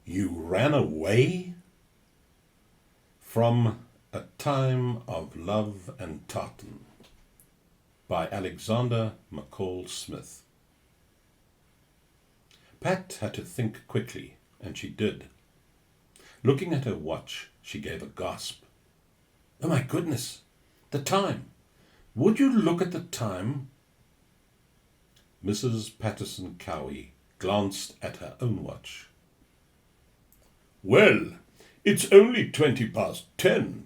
You ran away? From A Time of Love and Tartan by Alexander McCall Smith. Pat had to think quickly, and she did. Looking at her watch, she gave a gasp. Oh my goodness, the time! Would you look at the time? Mrs. Patterson Cowie glanced at her own watch. Well, it's only 10:20.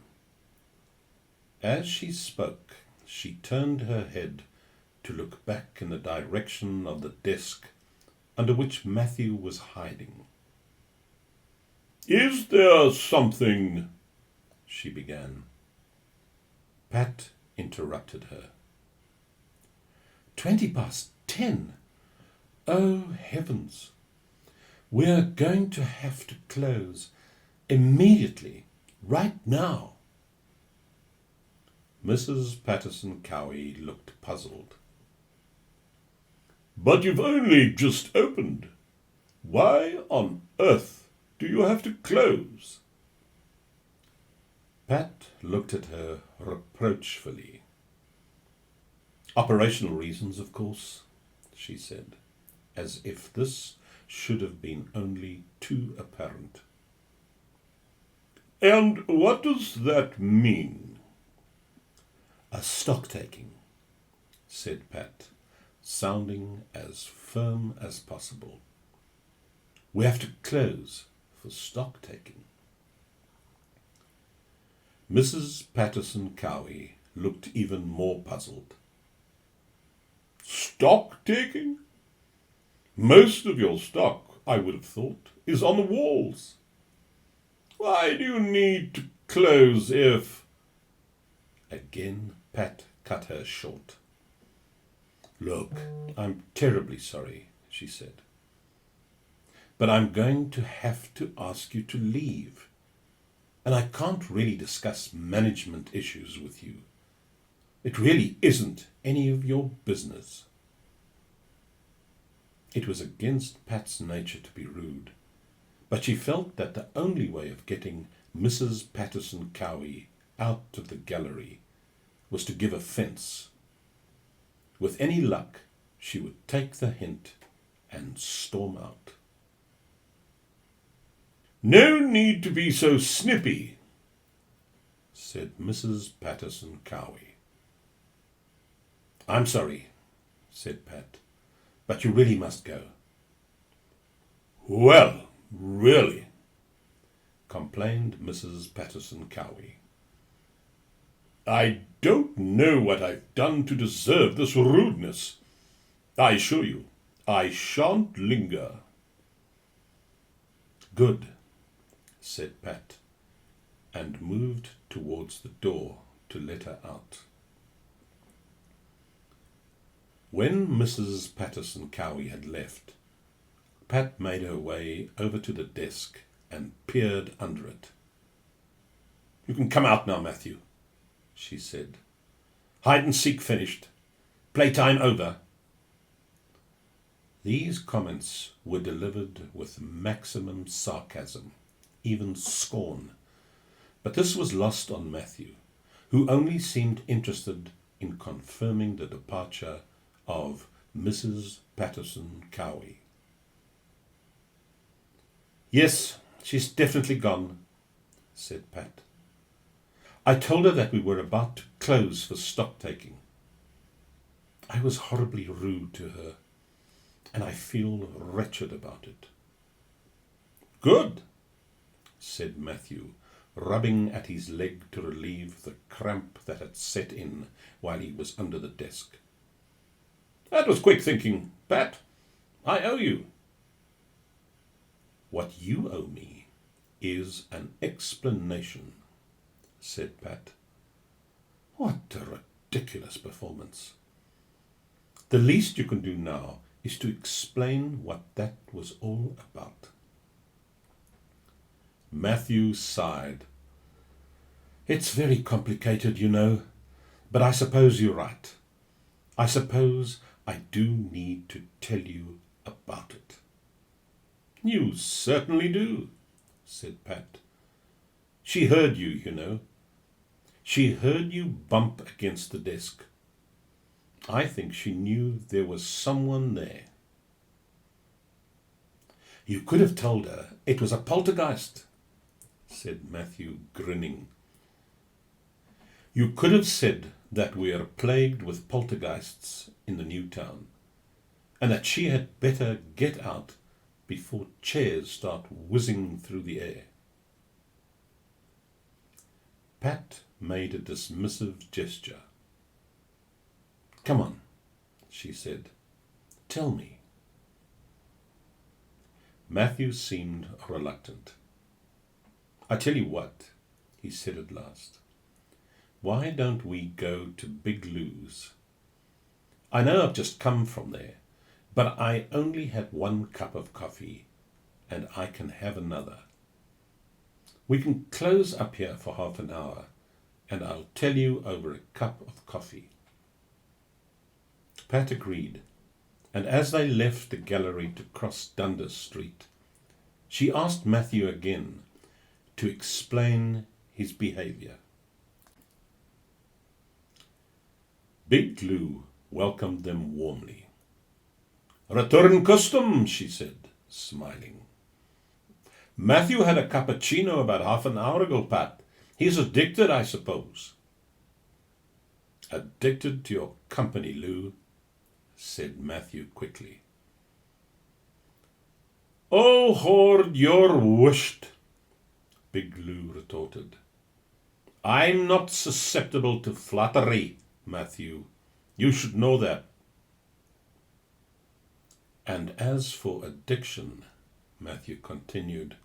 As she spoke, she turned her head to look back in the direction of the desk under which Matthew was hiding. Is there something? She began. Pat interrupted her. 10:20? Oh, heavens! We're going to have to close immediately, right now. Mrs. Patterson Cowie looked puzzled. But you've only just opened. Why on earth do you have to close? Pat looked at her reproachfully. Operational reasons, of course, she said, as if this should have been only too apparent. And what does that mean? A stock-taking, said Pat, sounding as firm as possible. We have to close for stock-taking. Mrs. Patterson Cowie looked even more puzzled. Stock-taking? Most of your stock, I would have thought, is on the walls. Why do you need to close if... Again, Pat cut her short. Look, I'm terribly sorry, she said. But I'm going to have to ask you to leave. And I can't really discuss management issues with you. It really isn't any of your business. It was against Pat's nature to be rude, but she felt that the only way of getting Mrs. Patterson Cowie out of the gallery was to give offence. With any luck, she would take the hint and storm out. No need to be so snippy, said Mrs. Patterson Cowie. I'm sorry, said Pat, but you really must go. Well, really, complained Mrs. Patterson Cowie. I don't know what I've done to deserve this rudeness. I assure you, I shan't linger. Good, said Pat, and moved towards the door to let her out. When Mrs. Patterson Cowie had left, Pat made her way over to the desk and peered under it. You can come out now, Matthew, she said. Hide and seek finished. Playtime over. These comments were delivered with maximum sarcasm, even scorn, but this was lost on Matthew, who only seemed interested in confirming the departure of Mrs. Patterson Cowie. Yes, she's definitely gone, said Pat. I told her that we were about to close for stock-taking. I was horribly rude to her, and I feel wretched about it. Good, said Matthew, rubbing at his leg to relieve the cramp that had set in while he was under the desk. That was quick thinking, Pat. I owe you. What you owe me is an explanation, said Pat. What a ridiculous performance. The least you can do now is to explain what that was all about. Matthew sighed. It's very complicated, you know, but I suppose you're right. I suppose I do need to tell you about it. You certainly do, said Pat. She heard you, you know. She heard you bump against the desk. I think she knew there was someone there. You could have told her it was a poltergeist, said Matthew, grinning. You could have said that we are plagued with poltergeists in the new town, and that she had better get out before chairs start whizzing through the air. Pat made a dismissive gesture. Come on, she said. Tell me. Matthew seemed reluctant. I tell you what, he said at last. Why don't we go to Big Lou's? I know I've just come from there, but I only had 1 cup of coffee, and I can have another. We can close up here for half an hour, and I'll tell you over a cup of coffee. Pat agreed, and as they left the gallery to cross Dundas Street, she asked Matthew again to explain his behaviour. Big Lou welcomed them warmly. Return custom, she said, smiling. Matthew had a cappuccino about half an hour ago, Pat. He's addicted, I suppose. Addicted to your company, Lou, said Matthew quickly. Oh, Horde, you're wished, Big Lou retorted. I'm not susceptible to flattery, Matthew. You should know that. And as for addiction, Matthew continued,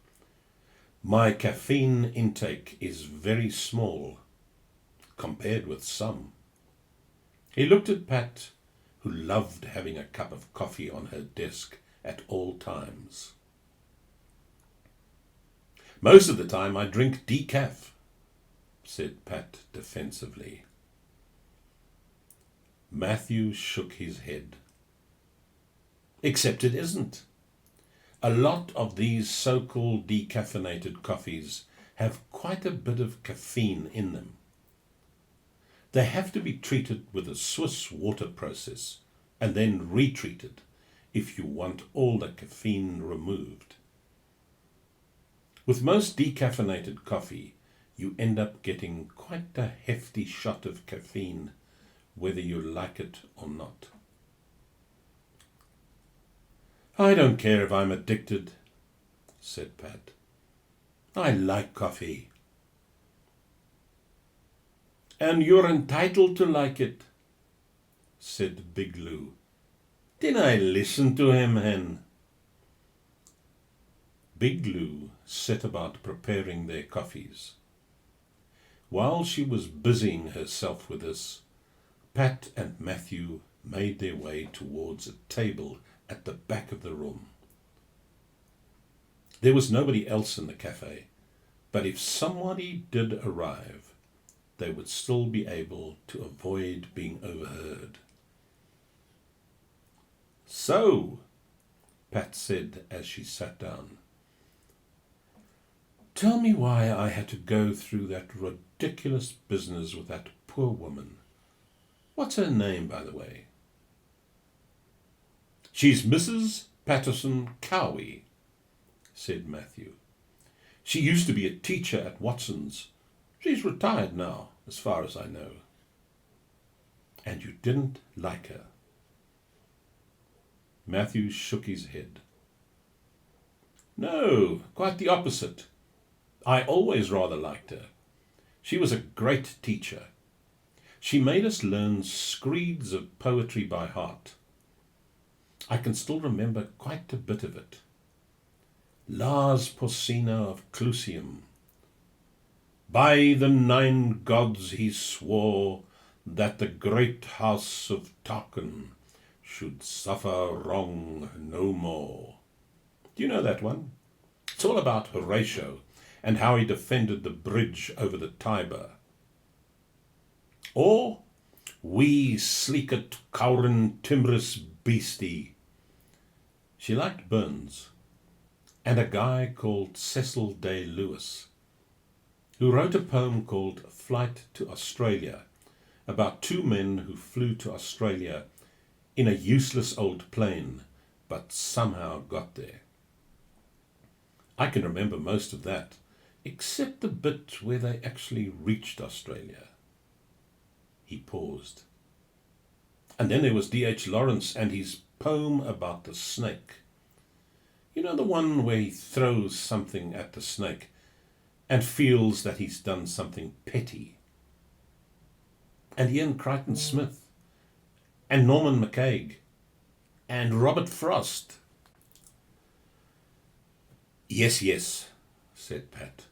my caffeine intake is very small compared with some. He looked at Pat, who loved having a cup of coffee on her desk at all times. Most of the time I drink decaf, said Pat defensively. Matthew shook his head. Except it isn't. A lot of these so-called decaffeinated coffees have quite a bit of caffeine in them. They have to be treated with a Swiss water process and then retreated if you want all the caffeine removed. With most decaffeinated coffee, you end up getting quite a hefty shot of caffeine, whether you like it or not. I don't care if I'm addicted, said Pat. I like coffee. And you're entitled to like it, said Big Lou. Didn't I listen to him, hen? Big Lou set about preparing their coffees. While she was busying herself with this, Pat and Matthew made their way towards a table at the back of the room. There was nobody else in the cafe, but if somebody did arrive, they would still be able to avoid being overheard. So, Pat said as she sat down, tell me why I had to go through that ridiculous business with that poor woman. What's her name, by the way? She's Mrs. Patterson Cowie, said Matthew. She used to be a teacher at Watson's. She's retired now, as far as I know. And you didn't like her? Matthew shook his head. No, quite the opposite. I always rather liked her. She was a great teacher. She made us learn screeds of poetry by heart. I can still remember quite a bit of it. Lars Porsena of Clusium. By the 9 gods he swore that the great house of Tartan should suffer wrong no more. Do you know that one? It's all about Horatio and how he defended the bridge over the Tiber. Or, we sleeket cowren timorous beastie. She liked Burns. and a guy called Cecil Day Lewis, who wrote a poem called Flight to Australia, about two men who flew to Australia in a useless old plane, but somehow got there. I can remember most of that, except the bit where they actually reached Australia. He paused. And then there was D.H. Lawrence and his poem about the snake. You know, the one where he throws something at the snake and feels that he's done something petty. And Ian Crichton Smith, and Norman McCall, and Robert Frost. Yes, yes, said Pat,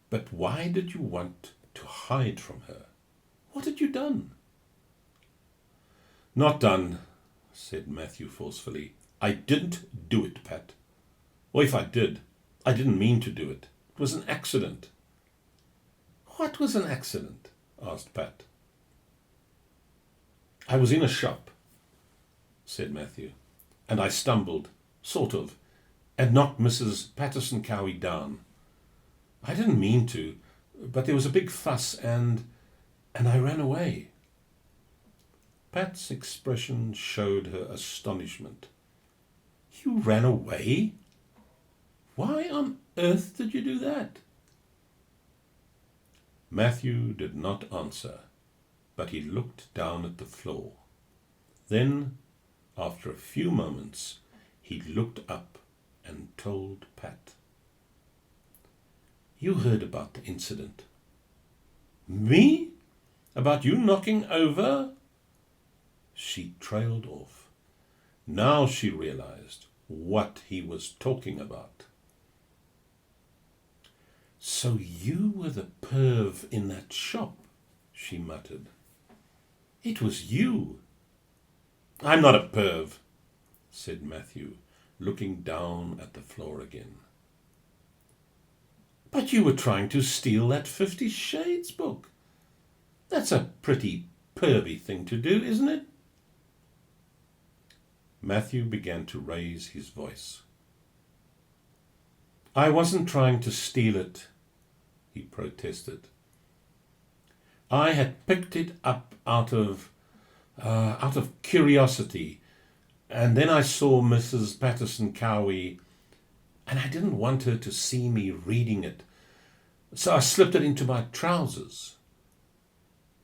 but why did you want to hide from her? What had you done? Not done, said Matthew forcefully. I didn't do it, Pat. Or if I did, I didn't mean to do it. It was an accident. What was an accident? Asked Pat. I was in a shop, said Matthew, and I stumbled, sort of, and knocked Mrs. Patterson Cowie down. I didn't mean to, but there was a big fuss and I ran away. Pat's expression showed her astonishment. You ran away? Why on earth did you do that? Matthew did not answer, but he looked down at the floor. Then, after a few moments, he looked up and told Pat. You heard about the incident. Me? About you knocking over? She trailed off. Now she realized what he was talking about. So you were the perv in that shop, she muttered. It was you. I'm not a perv, said Matthew, looking down at the floor again. But you were trying to steal that 50 Shades book. That's a pretty pervy thing to do, isn't it? Matthew began to raise his voice. I wasn't trying to steal it, he protested. I had picked it up out of curiosity, and then I saw Mrs. Patterson Cowie, and I didn't want her to see me reading it, so I slipped it into my trousers.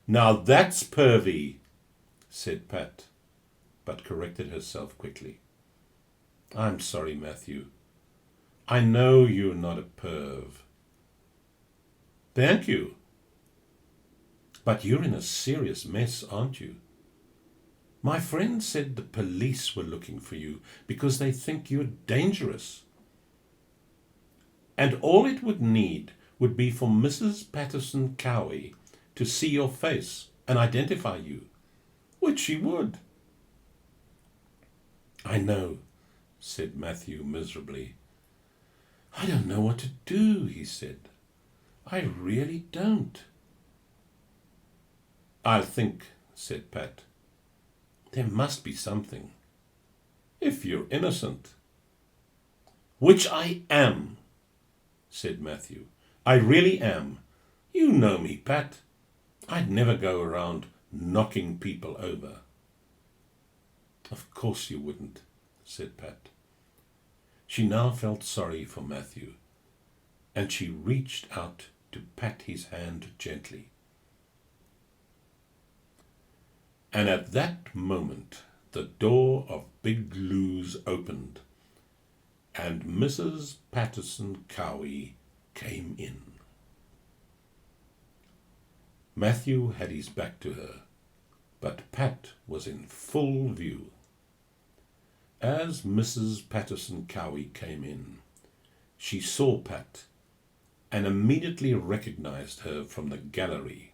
Now that's pervy, said Pat, but corrected herself quickly. I'm sorry, Matthew. I know you're not a perv. Thank you. But you're in a serious mess, aren't you? My friend said the police were looking for you because they think you're dangerous. And all it would need would be for Mrs. Patterson Cowie to see your face and identify you, which she would. I know, said Matthew miserably. I don't know what to do, he said. I really don't. I'll think, said Pat. There must be something. If you're innocent. Which I am, said Matthew. I really am. You know me, Pat. I'd never go around knocking people over. Of course you wouldn't, said Pat. She now felt sorry for Matthew, and she reached out to pat his hand gently. And at that moment, the door of Big Lou's opened, and Mrs. Patterson Cowie came in. Matthew had his back to her, but Pat was in full view. As Mrs. Patterson Cowie came in, she saw Pat and immediately recognized her from the gallery.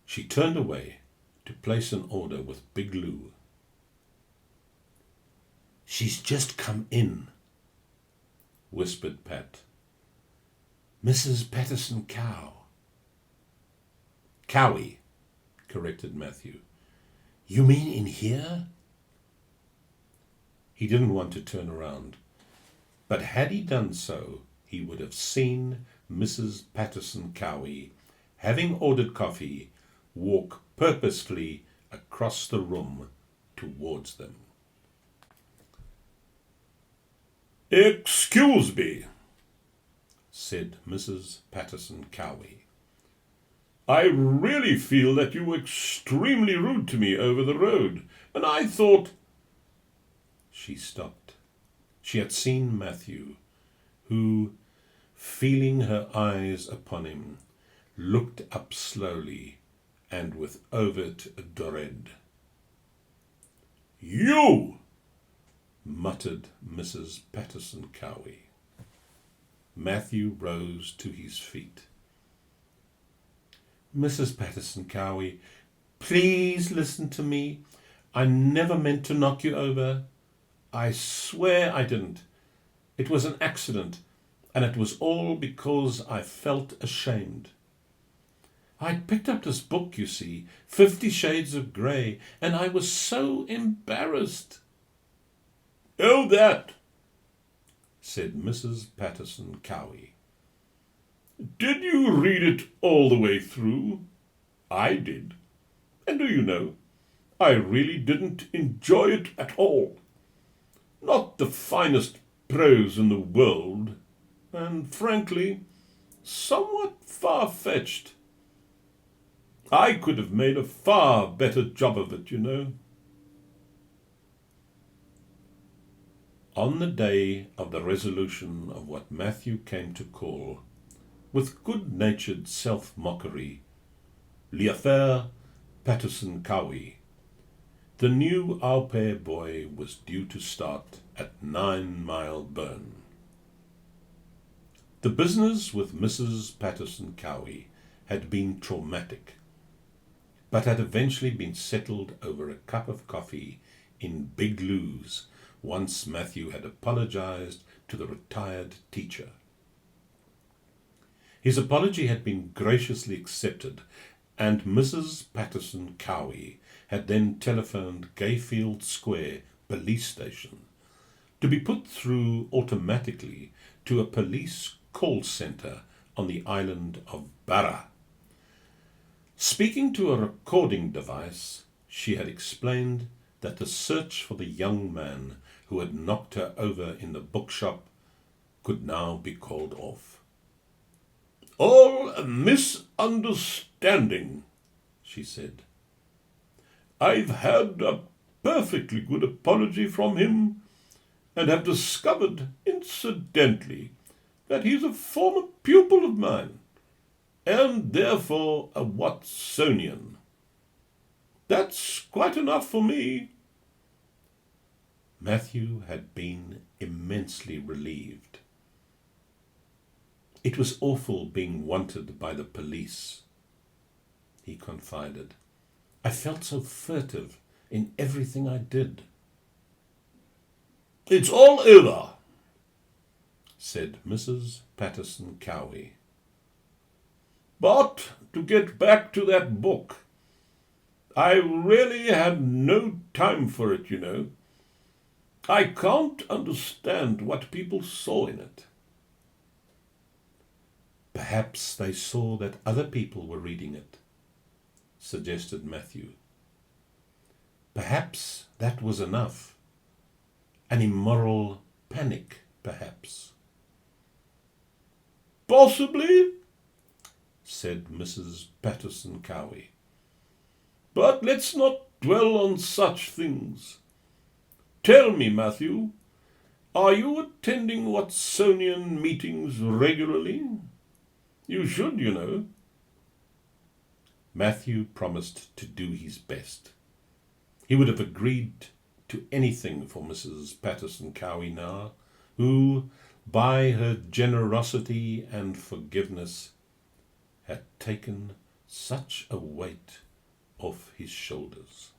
She turned away to place an order with Big Lou. She's just come in, whispered Pat. Mrs. Patterson Cowie, corrected Matthew. You mean in here? He didn't want to turn around, But had he done so, he would have seen Mrs. Patterson Cowie, having ordered coffee, walk purposefully across the room towards them. "Excuse me," said Mrs. Patterson Cowie. "I really feel that you were extremely rude to me over the road, and I thought—" She stopped. She had seen Matthew, who, feeling her eyes upon him, looked up slowly and with overt dread. "You!" muttered Mrs. Patterson Cowie. Matthew rose to his feet. "Mrs. Patterson Cowie, please listen to me. I never meant to knock you over. I swear I didn't. It was an accident, and it was all because I felt ashamed. I'd picked up this book, you see, 50 Shades of Grey, and I was so embarrassed." "Oh, that," said Mrs. Patterson Cowie. "Did you read it all the way through? I did. And do you know, I really didn't enjoy it at all. Not the finest prose in the world, and frankly, somewhat far-fetched. I could have made a far better job of it, you know." On the day of the resolution of what Matthew came to call, with good-natured self-mockery, l'affaire Patterson Cowie, the new au pair boy was due to start at 9 Mile Burn. The business with Mrs. Patterson Cowie had been traumatic, but had eventually been settled over a cup of coffee in Big Lou's once Matthew had apologized to the retired teacher. His apology had been graciously accepted, and Mrs. Patterson Cowie had then telephoned Gayfield Square police station to be put through automatically to a police call centre on the island of Barra. Speaking to a recording device, she had explained that the search for the young man who had knocked her over in the bookshop could now be called off. "All a misunderstanding," she said. "I've had a perfectly good apology from him, and have discovered, incidentally, that he's a former pupil of mine, and therefore a Watsonian. That's quite enough for me." Matthew had been immensely relieved. "It was awful being wanted by the police," he confided. "I felt so furtive in everything I did." "It's all over," said Mrs. Patterson Cowie. "But to get back to that book, I really had no time for it, you know. I can't understand what people saw in it." "Perhaps they saw that other people were reading it," suggested Matthew. "Perhaps that was enough. An immoral panic, perhaps." "Possibly," said Mrs. Patterson Cowie. "But let's not dwell on such things. Tell me, Matthew, are you attending Watsonian meetings regularly? You should, you know." Matthew promised to do his best. He would have agreed to anything for Mrs. Patterson Cowie now, who, by her generosity and forgiveness, had taken such a weight off his shoulders.